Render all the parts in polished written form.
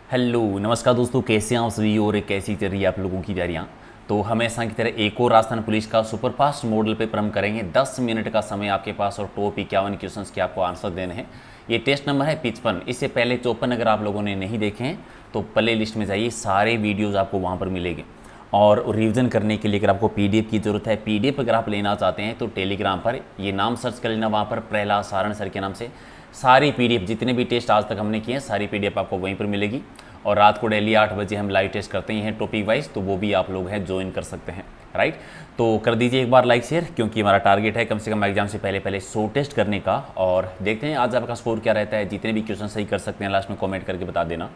Hello नमस्कार दोस्तों, कैसे हैं आप सभी और कैसी चल रही है आप लोगों की तैयारियाँ। तो हमेशा की तरह एक और राजस्थान पुलिस का सुपरफास्ट मॉडल पेपर हम करेंगे। 10 मिनट का समय आपके पास और टॉप 51 क्वेश्चंस के आपको आंसर देने हैं। ये टेस्ट नंबर है 55। इससे पहले 54 अगर आप लोगों ने नहीं देखे हैं तो प्ले लिस्ट में जाइए, सारे वीडियोज़ आपको वहाँ पर मिलेंगे। और रिवीजन करने के लिए अगर आपको पीडीएफ की ज़रूरत है, पीडीएफ अगर आप लेना चाहते हैं तो टेलीग्राम पर ये नाम सर्च कर लेना, वहाँ पर प्रहलाद सारण सर के नाम से सारी पीडीएफ, जितने भी टेस्ट आज तक हमने किए हैं सारी पीडीएफ आपको वहीं पर मिलेगी। और रात को डेली 8 बजे हम लाइव टेस्ट करते हैं टॉपिक वाइज, तो वो भी आप लोग हैं ज्वाइन कर सकते हैं। राइट, तो कर दीजिए एक बार लाइक शेयर, क्योंकि हमारा टारगेट है कम से कम एग्जाम से पहले पहले 100 टेस्ट करने का। और देखते हैं आज आपका स्कोर क्या रहता है। जितने भी क्वेश्चन सही कर सकते हैं लास्ट में कमेंट करके बता देना।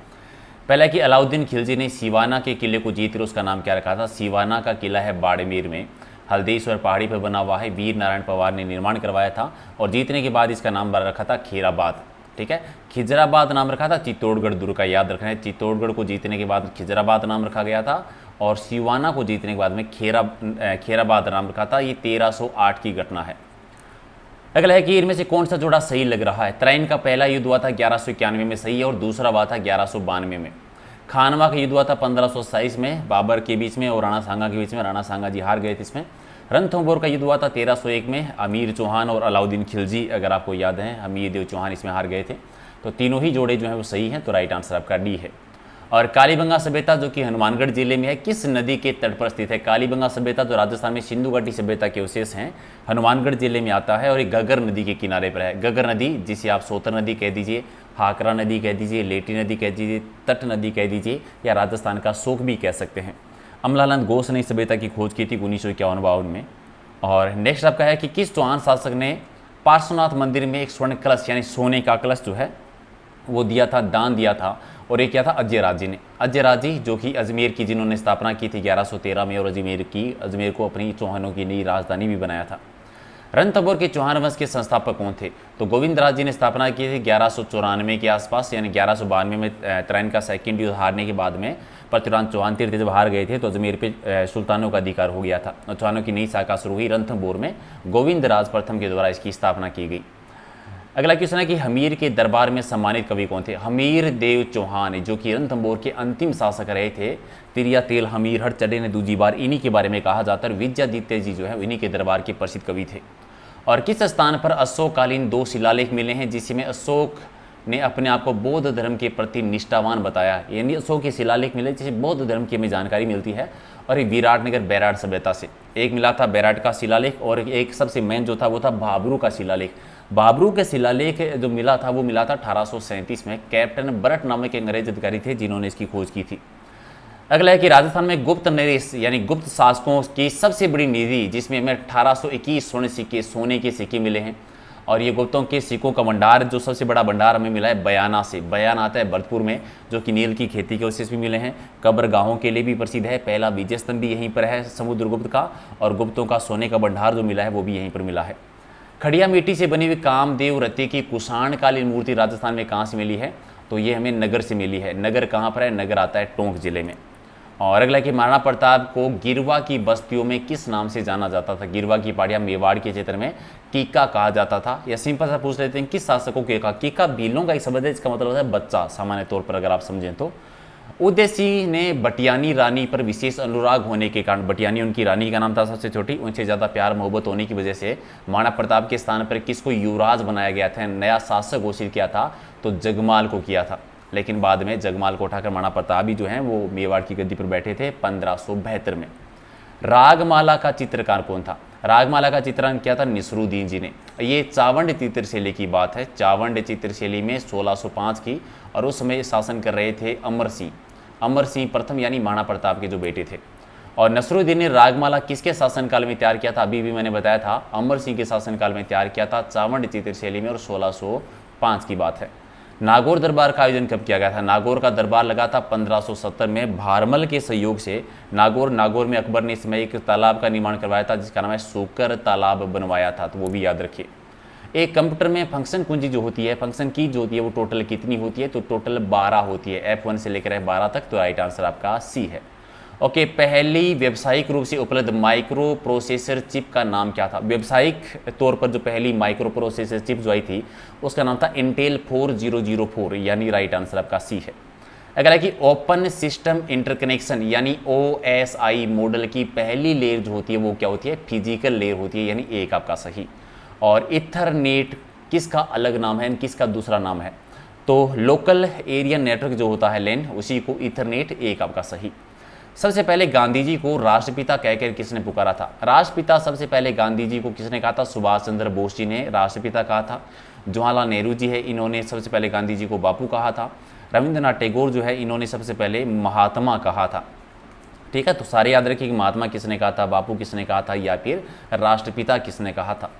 पहला कि अलाउद्दीन खिलजी ने सिवाना के किले को जीत कर उसका नाम क्या रखा था। सिवाना का किला है बाड़मेर में, हल्देश्वर पहाड़ी पर बना हुआ है, वीर नारायण पवार ने निर्माण करवाया था। और जीतने के बाद इसका नाम रखा था खीराबाद। ठीक है, खिजराबाद नाम रखा था चित्तौड़गढ़ दुर्ग का, याद रखना है। चित्तौड़गढ़ को जीतने के बाद खिजराबाद नाम रखा गया था और सिवाना को जीतने के बाद में खैराबाद नाम रखा था। ये 1308 की घटना है। अगला है कि इनमें से कौन सा जोड़ा सही लग रहा है। त्रैन का पहला युद्ध हुआ था 1191 में, सही है, और दूसरा हुआ था 1192 में। खानवा का युद्ध हुआ था 1527 में बाबर के बीच में और राणा सांगा के बीच में, राणा सांगा जी हार गए थे इसमें। रणथंभौर का युद्ध हुआ था 1301 में, अमीर चौहान और अलाउद्दीन खिलजी, अगर आपको याद है, अमीर देव चौहान इसमें हार गए थे। तो तीनों ही जोड़े जो हैं वो सही हैं, तो राइट आंसर आपका डी है। और कालीबंगा सभ्यता जो कि हनुमानगढ़ जिले में है, किस नदी के तट पर स्थित है। कालीबंगा सभ्यता जो राजस्थान में सिंधु घाटी सभ्यता के अवशेष हैं, हनुमानगढ़ जिले में आता है और ये गगर नदी के किनारे पर है। गगर नदी, जिसे आप सोतर नदी कह दीजिए, हाकरा नदी कह दीजिए, लेटी नदी कह दीजिए, तट नदी कह दीजिए, या राजस्थान का शोक भी कह सकते हैं। अमलानंद घोष ने सभ्यता की खोज की थी 1951-52 में। और नेक्स्ट आपका है कि किस चौहान शासक ने पार्श्वनाथ मंदिर में एक स्वर्ण कलश यानी सोने का कलश जो है वो दिया था, दान दिया था। और ये क्या था, अजयराज जी ने। अजयराज जी जो कि अजमेर की जिन्होंने स्थापना की थी 1113 में, और अजमेर को अपनी चौहानों की नई राजधानी भी बनाया था। रणथंभौर के चौहान वंश के संस्थापक कौन थे। तो गोविंदराज जी ने स्थापना की थी 1194 के आसपास, यानी 1192 में त्रैन का सेकंड युद्ध हारने के बाद में पृथ्वीराज चौहान तीर्थ जब हार गए थे तो अजमेर पे सुल्तानों का अधिकार हो गया था और चौहानों की नई शाखा शुरू हुई रणथंभौर में। गोविंदराज प्रथम के द्वारा इसकी स्थापना की गई। अगला क्वेश्चन है कि हमीर के दरबार में सम्मानित कवि कौन थे। हमीर देव चौहान जो कि रणथंभौर के अंतिम शासक रहे थे। तिरिया तेल हमीर हर चढ़े ने दूजी बार, इन्हीं के बारे में कहा जाता है। विद्यादित्य जी जो है इन्हीं के दरबार के प्रसिद्ध कवि थे। और किस स्थान पर अशोककालीन 2 शिलालेख मिले हैं जिसमें अशोक ने अपने आप को बौद्ध धर्म के प्रति निष्ठावान बताया। यानी अशोक के शिलालेख मिले जिसे बौद्ध धर्म की हमें जानकारी मिलती है। और ये विराटनगर बैराट सभ्यता से एक मिला था बैराट का शिलालेख, और एक सबसे मेन जो था वो था भाबरू का शिलालेख। भाबरू के शिलालेख जो मिला था वो मिला था 1837 में। कैप्टन बरट नामक एक अंग्रेज अधिकारी थे जिन्होंने इसकी खोज की थी। अगला है कि राजस्थान में गुप्त नरेश यानी गुप्त शासकों की सबसे बड़ी निधि जिसमें हमें 1821 स्वर्ण सिक्के, सोने के सिक्के मिले हैं। और ये गुप्तों के सिक्कों का भंडार, जो सबसे बड़ा भंडार हमें मिला है बयाना से। बयान आता है भरतपुर में, जो कि नील की खेती के अवशेष भी मिले हैं। कब्रगाहों के लिए भी प्रसिद्ध है। पहला विजय स्तंभ भी यहीं पर है समुद्रगुप्त का, और गुप्तों का सोने का भंडार जो मिला है वो भी यहीं पर मिला है। खड़िया मिट्टी से बनी हुई कामदेव रति की कुषाणकालीन मूर्ति राजस्थान में कहाँ से मिली है। तो ये हमें नगर से मिली है। नगर कहाँ पर है, नगर आता है टोंक जिले में। और अगला कि महाराणा प्रताप को गिरवा की बस्तियों में किस नाम से जाना जाता था। गिरवा की पहाड़ियाँ मेवाड़ के क्षेत्र में कीका कहा जाता था। या सिंपल सा पूछ लेते हैं किस शासकों के कहा। कीका भीलों का एक शब्द है, इसका मतलब होता है बच्चा, सामान्य तौर पर अगर आप समझें तो। उदय सिंह ने बटियानी रानी पर विशेष अनुराग होने के कारण, बटियानी उनकी रानी का नाम था सबसे छोटी, उनसे ज़्यादा प्यार मोहब्बत होने की वजह से महाराणा प्रताप के स्थान पर किसको युवराज बनाया गया था, नया शासक घोषित किया था, तो जगमाल को किया था। लेकिन बाद में जगमाल को उठाकर महाराणा प्रताप ही जो हैं वो मेवाड़ की गद्दी पर बैठे थे 1572 में। रागमाला का चित्रकार कौन था। रागमाला का चित्रण किया था नसरुद्दीन जी ने। ये चावंड चित्रशैली की बात है। चावंड चित्रशैली में 1605 की, और उस समय शासन कर रहे थे अमर सिंह। अमर सिंह प्रथम यानी महाराणा प्रताप के जो बेटे थे। और नसरुद्दीन ने रागमाला किसके शासनकाल में तैयार किया था। अभी भी मैंने बताया था अमर सिंह के शासनकाल में तैयार किया था चावंड चित्रशैली में, और 1605 की बात है। नागौर दरबार का आयोजन कब किया गया था। नागौर का दरबार लगा था 1570 में भारमल के सहयोग से। नागौर में अकबर ने इसमें एक तालाब का निर्माण करवाया था जिसका नाम है सोकर तालाब बनवाया था, तो वो भी याद रखिए। एक कंप्यूटर में फंक्शन कुंजी जो होती है, फंक्शन की जो होती है वो टोटल कितनी होती है। तो टोटल 12 होती है, F1 से लेकर F12 तक। तो राइट आंसर आपका सी है। ओके, पहली व्यावसायिक रूप से उपलब्ध माइक्रो प्रोसेसर चिप का नाम क्या था। व्यावसायिक तौर पर जो पहली माइक्रो प्रोसेसर चिप जो आई थी उसका नाम था इंटेल 4004, यानी राइट आंसर आपका सी है। अगला है कि ओपन सिस्टम इंटरकनेक्शन यानी OSI मॉडल की पहली लेयर जो होती है वो क्या होती है, फिजिकल लेयर होती है, यानी एक आपका सही। और इथरनेट किसका अलग नाम है, किसका दूसरा नाम है, तो लोकल एरिया नेटवर्क जो होता है LAN, उसी को इथरनेट, एक आपका सही। सबसे पहले गांधी जी को राष्ट्रपिता कहकर किसने पुकारा था, राष्ट्रपिता सबसे पहले गांधी जी को किसने कहा था, सुभाष चंद्र बोस जी ने राष्ट्रपिता कहा था। जवाहरलाल नेहरू जी है, इन्होंने सबसे पहले गांधी जी को बापू कहा था। रविंद्रनाथ टैगोर जो है, इन्होंने सबसे पहले महात्मा कहा था। ठीक है, तो सारे याद रखिए कि महात्मा किसने कहा था, बापू किसने कहा था, या फिर राष्ट्रपिता किसने कहा था।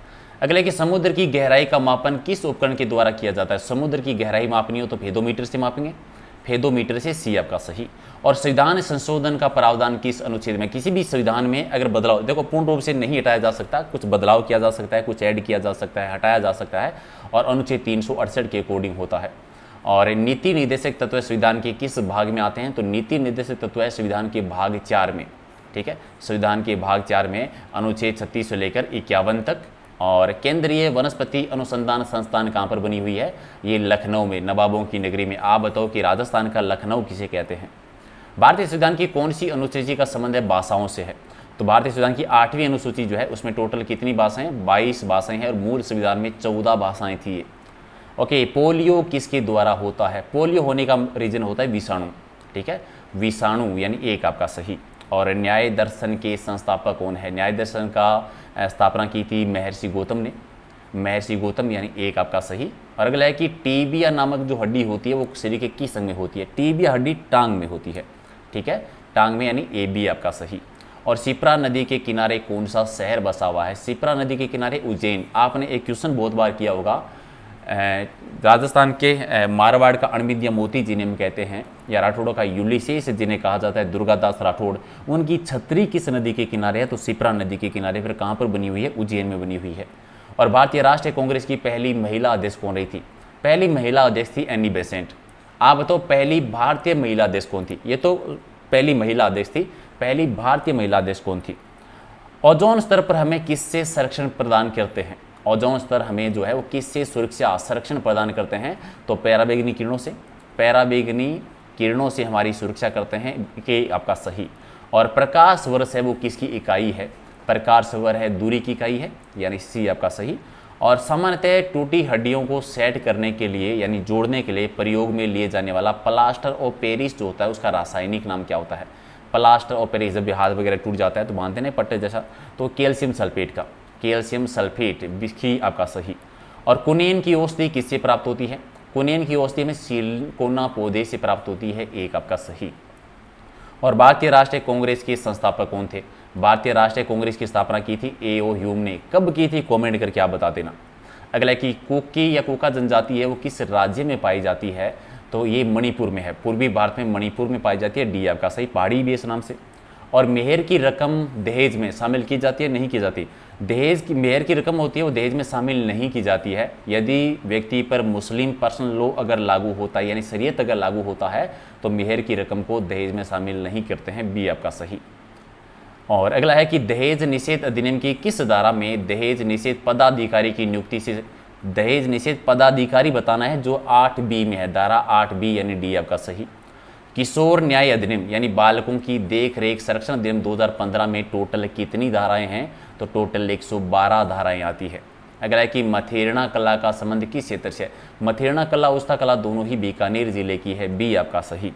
अगले कि समुद्र की गहराई का मापन किस उपकरण के द्वारा किया जाता है, समुद्र की गहराई मापनी हो तो फेदोमीटर से मापेंगे, फेदोमीटर से, सी आपका सही। और संविधान संशोधन का प्रावधान किस अनुच्छेद में, किसी भी संविधान में अगर बदलाव, देखो पूर्ण रूप से नहीं हटाया जा सकता, कुछ बदलाव किया जा सकता है, कुछ ऐड किया जा सकता है, हटाया जा सकता है, और अनुच्छेद 368 के अकॉर्डिंग होता है। और नीति निर्देशक तत्व संविधान के किस भाग में आते हैं, तो नीति निर्देशक तत्व संविधान के भाग 4 में। ठीक है, संविधान के भाग 4 में अनुच्छेद 36 से लेकर 51 तक। और केंद्रीय वनस्पति अनुसंधान संस्थान कहाँ पर बनी हुई है, ये लखनऊ में, नवाबों की नगरी में। आप बताओ कि राजस्थान का लखनऊ किसे कहते हैं। भारतीय संविधान की कौन सी अनुसूची का संबंध है, भाषाओं से है, तो भारतीय संविधान की 8वीं अनुसूची जो है उसमें टोटल कितनी भाषाएं, 22 भाषाएं हैं, और मूल संविधान में 14 भाषाएं थी। ओके, पोलियो किसके द्वारा होता है, पोलियो होने का रीजन होता है विषाणु। ठीक है, विषाणु, यानी एक आपका सही। और न्याय दर्शन के संस्थापक कौन है, न्याय दर्शन का स्थापना की थी महर्षि गौतम ने, महर्षि गौतम, यानी एक आपका सही। और अगला है कि टीबिया नामक जो हड्डी होती है वो शरीर के किस अंग में होती है, टीबिया हड्डी टांग में होती है। ठीक है, टांग में, यानी ए बी आपका सही। और शिप्रा नदी के किनारे कौन सा शहर बसा हुआ है, शिप्रा नदी के किनारे उज्जैन। आपने एक क्वेश्चन बहुत बार किया होगा, राजस्थान के मारवाड़ का अणविद्या मोती जिन्हें हम कहते हैं, या राठौड़ों का यूलिसेस जिन्हें कहा जाता है, दुर्गादास राठौड़, उनकी छतरी किस नदी के किनारे है, तो शिप्रा नदी के किनारे। फिर कहाँ पर बनी हुई है, उज्जैन में बनी हुई है। और भारतीय राष्ट्रीय कांग्रेस की पहली महिला अध्यक्ष कौन रही थी, पहली महिला अध्यक्ष थी एनी बेसेंट। आप बताओ पहली भारतीय महिला अध्यक्ष कौन थी, ये तो पहली महिला अध्यक्ष थी, पहली भारतीय महिला अध्यक्ष कौन थी। ओजोन स्तर पर हमें किससे संरक्षण प्रदान करते हैं, ओजोन स्तर हमें जो है वो किससे सुरक्षा संरक्षण प्रदान करते हैं, तो पैराबैंगनी किरणों से, पैराबैंगनी किरणों से हमारी सुरक्षा करते हैं, कि आपका सही। और प्रकाश वर्ष है वो किसकी इकाई है, प्रकाश वर्ष है दूरी की इकाई है, यानी सी आपका सही। और सामान्यतः टूटी हड्डियों को सेट करने के लिए, यानी जोड़ने के लिए प्रयोग में लिए जाने वाला प्लास्टर ऑफ पेरिस जो होता है उसका रासायनिक नाम क्या होता है, प्लास्टर ऑफ पेरिस, जब हाथ वगैरह टूट जाता है तो बांधते हैं पट्टे जैसा, तो कैल्शियम सल्फेट का, कैल्शियम सल्फेट बिस्की आपका सही। और कुनेन की औषधि किससे प्राप्त होती है, कुनेन की औषधि में सिलिकोना पौधे से प्राप्त होती है, एक आपका सही। और भारतीय राष्ट्रीय कांग्रेस के संस्थापक कौन थे, भारतीय राष्ट्रीय कांग्रेस की स्थापना की थी A.O. ह्यूम ने, कब की थी, कमेंट करके आप बता देना। अगला कि कुकी या कुका जनजाति है वो किस राज्य में पाई जाती है, तो ये मणिपुर में है, पूर्वी भारत में मणिपुर में पाई जाती है, डी आपका सही, पहाड़ी भी इस नाम से। और मेहर की रकम दहेज में शामिल की जाती है, नहीं की जाती, दहेज की मेहर की रकम होती है वो दहेज में शामिल नहीं की जाती है, यदि व्यक्ति पर मुस्लिम पर्सनल लॉ अगर लागू होता है, यानी शरीयत अगर लागू होता है तो मेहर की रकम को दहेज में शामिल नहीं करते हैं, बी आपका सही। और अगला है कि दहेज निषेध अधिनियम की किस धारा में दहेज निषेध पदाधिकारी की नियुक्ति से, दहेज निषेध पदाधिकारी बताना है जो 8B में है, धारा 8B, यानी डी आपका सही। किशोर न्याय अधिनियम यानी बालकों की देख रेख संरक्षण अधिनियम 2015 में टोटल कितनी धाराएं हैं, तो टोटल 112 धाराएं आती है। अगला है कि मथेरना कला का संबंध किस क्षेत्र से है, मथेरना कला उस्ता कला दोनों ही बीकानेर जिले की है, बी आपका सही।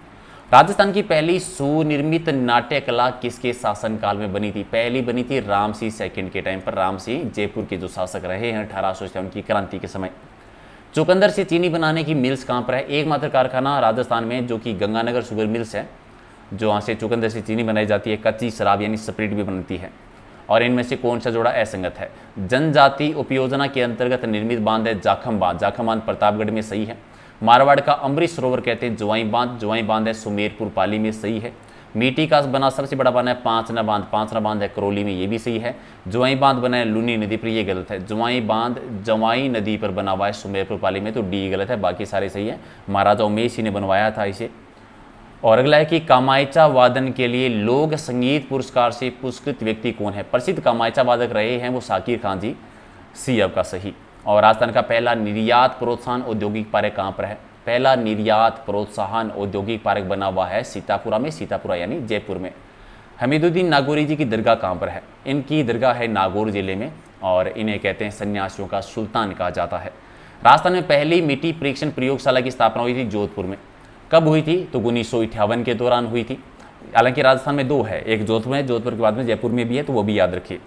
राजस्थान की पहली सुनिर्मित नाट्य कला किसके शासनकाल में बनी थी, पहली बनी थी रामसिंह सेकंड के टाइम पर, रामसिंह जयपुर के जो शासक रहे हैं 1857 की क्रांति के समय। चुकंदर से चीनी बनाने की मिल्स कहाँ पर है, एकमात्र कारखाना राजस्थान में जो कि गंगानगर शुगर मिल्स है, जो वहाँ से चुकंदर से चीनी बनाई जाती है, कच्ची शराब यानी स्प्रिट भी बनती है। और इनमें से कौन सा जोड़ा असंगत है, जनजाति उपयोजना के अंतर्गत निर्मित बांध है जाखम बांध, जाखम बांध प्रतापगढ़ में सही है। मारवाड़ का अमृत सरोवर कहते हैं जुआई बांध, जुआई बांध है सुमेरपुर पाली में सही है। मिट्टी का बना सबसे बड़ा बांध है पांचना बांध, पांचना बांध है करौली में, ये भी सही है। जुआई बांध बना है लूनी नदी पर, ये गलत है। जुआई बांध जवाई नदी पर बना हुआ है सुमेरपुर पाली में, तो डी गलत है, बाकी सारे सही है। महाराजा उमेश ने बनवाया था इसे। और अगला है कि कामायचा वादन के लिए लोक संगीत पुरस्कार से पुरस्कृत व्यक्ति कौन है, प्रसिद्ध कामायचा वादक रहे हैं वो शाकिर खान जी, सी आपका सही। और राजस्थान का पहला निर्यात प्रोत्साहन औद्योगिक पार्क कहाँ पर है, पहला निर्यात प्रोत्साहन औद्योगिक पार्क बना हुआ है सीतापुरा में, सीतापुरा यानी जयपुर में। हमीदुद्दीन नागौरी जी की दरगाह कहाँ पर है? इनकी दरगाह है नागौर जिले में और इन्हें कहते हैं सन्यासियों का सुल्तान कहा जाता है। राजस्थान में पहली मिट्टी परीक्षण प्रयोगशाला की स्थापना हुई थी जोधपुर में। कब हुई थी? तो 1958 के दौरान हुई थी। हालांकि राजस्थान में दो है, एक जोधपुर में, जोधपुर के बाद में जयपुर में भी है, तो वो भी याद रखिए।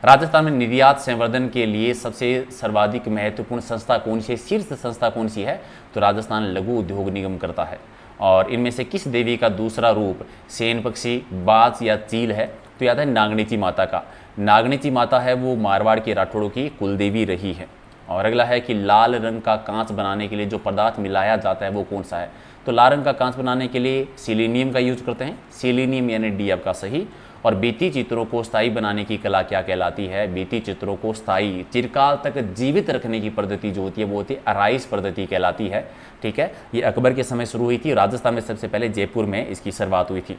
राजस्थान में निर्यात संवर्धन के लिए सबसे सर्वाधिक महत्वपूर्ण संस्था कौन सी है, शीर्ष संस्था कौन सी है? तो राजस्थान लघु उद्योग निगम करता है। और इनमें से किस देवी का दूसरा रूप सेन पक्षी, बाज या चील है? तो याद है नागणीची माता का। नागणीची माता है वो मारवाड़ के राठौड़ों की कुलदेवी रही है। और अगला है कि लाल रंग का कांच बनाने के लिए जो पदार्थ मिलाया जाता है वो कौन सा है? तो लाल रंग का कांच बनाने के लिए सिलीनियम का यूज करते हैं, सिलीनियम यानी डी आपका सही। और बीती चित्रों को स्थायी बनाने की कला क्या कहलाती है? बीती चित्रों को स्थायी चिरकाल तक जीवित रखने की पद्धति जो होती है वो होती है अराइस पद्धति कहलाती है। ठीक है, ये अकबर के समय शुरू हुई थी। राजस्थान में सबसे पहले जयपुर में इसकी शुरुआत हुई थी।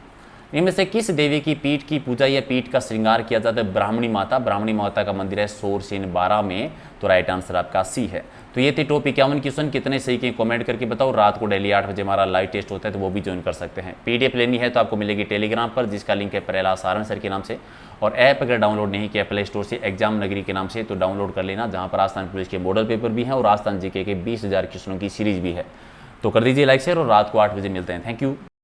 इनमें से किस देवी की पीठ की पूजा या पीठ का श्रृंगार किया जाता है? ब्राह्मणी माता। ब्राह्मणी माता का मंदिर है सोरसेन 12 में। तो राइट आंसर आपका सी है। तो ये थे टॉप 51 क्वेश्चन। कितने सही के कमेंट करके बताओ। रात को डेली 8 बजे हमारा लाइव टेस्ट होता है, तो वो भी ज्वाइन कर सकते हैं। पीडीएफ लेनी है तो आपको मिलेगी टेलीग्राम पर, जिसका लिंक है प्रहलाद सारण सर के नाम से। और ऐप अगर डाउनलोड नहीं किया प्ले स्टोर से एग्जाम नगरी के नाम से, तो डाउनलोड कर लेना, जहाँ पर राजस्थान पुलिस के मॉडल पेपर भी हैं और राजस्थान जीके के 20,000 क्वेश्चनों की सीरीज भी है। तो कर दीजिए लाइक शेयर और रात को 8 बजे मिलते हैं। Thank you.